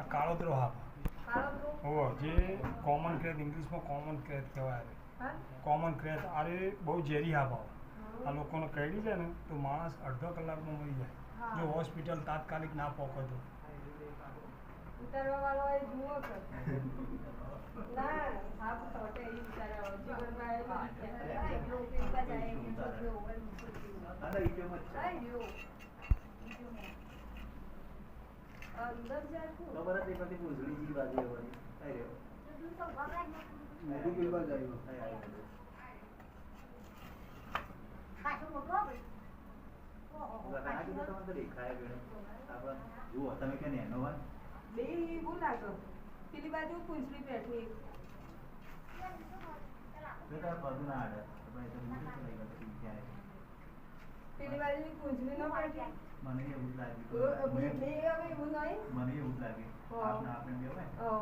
કાળોતરો હા हो जे common क्रेथ English में कॉमन क्रेथ कहवाय कॉमन क्रेथ अरे बहुत झेरी हा भाव आ लोकोने कही जाए ने तो माणस अर्धा कलाक में मरी जाए जो हॉस्पिटल तात्कालिक ना पहुंचे तो उतारवा वालो ए जुओ कर ना आप छोटे ही उतारा जीवन में एकलो पीवा जाए जो ओवर आना इके मत आई यो अंदर जाए को खबर है देखो पुंजड़ी जी बाजी है वाली आई रे तू तो भगा मेरी पीवा जाइयो आई हां तो मोटो लगा के तो मन देखाय बेन आपन जो તમે કે નેનો હોય બે એવું લાગે પેલી બાજુ પૂંછડી બેઠી બેટા બધું ના આડે આપણે તો મૂકી લઈ ગયો તો ક્યાં પેલી બાજુ પૂંછડી ન બેઠી મને એવું લાગે બે હવે એવું નહીં મને એવું લાગે આપણે આપણે બે હોય ઓ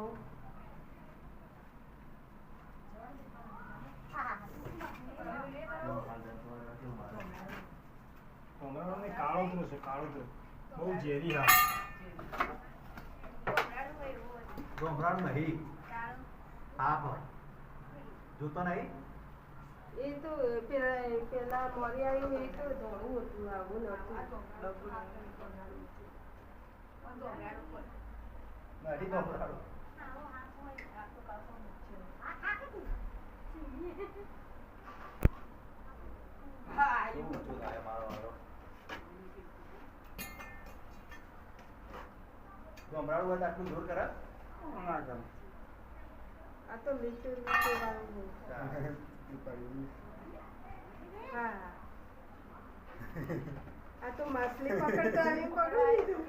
કોંગરાને કાળોતરો છે કાળોતરો બહુ ઝેરી હા ગોમરાણ નહીં હા જોતો નહીં એ તો પેલા મોરી આવ્યું એ તો ધોળું હતું આવું નતું નથી ગોમરાણ હા શું થાય મારો મારો ગોમરાણ હોય આટલું દૂર કરે ના કરે આ તો મીઠું વાળું હા આ તો માછલી પકડતો આવી પકડી લીધું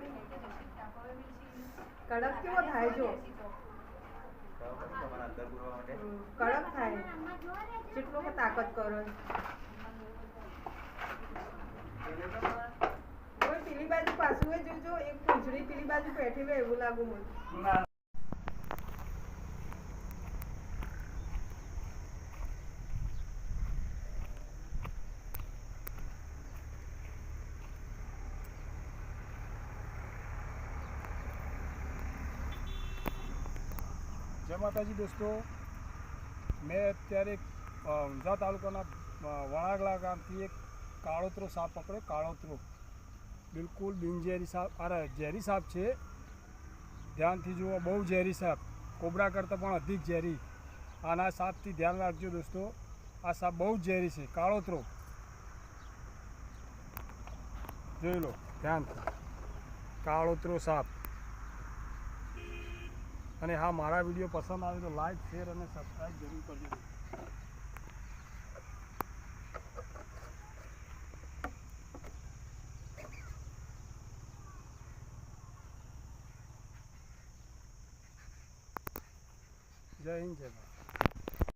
કડક કેવો થાય જો તમારા અંદર પૂરવા માટે કડક થાય જેટલો તાકાત કરો પેલી બાજુ પાછું જોજો એક પૂંછડી પેલી બાજુ બેઠી હોય એવું લાગુ મને जय माताजी दोस्तों मैं अत्यारे ऊंझा तालुकाना वणागला गामथी एक काळोतरो साप पकड़ो काळोतरो बिल्कुल बिनझेरी साप अरे झेरी साप है ध्यान थी जुओ बहु झेरी साप कोबरा करता पण अधिक झेरी आना साप थी ध्यान राखजो दोस्तों आ साप बहुत झेरी है काळोतरो जोई लो ध्यान काळोतरो साप અને હા મારા વિડીયો પસંદ આવે તો લાઈક શેર અને સબસ્ક્રાઈબ જરૂર કરજો જય હિન્દ જય ભારત।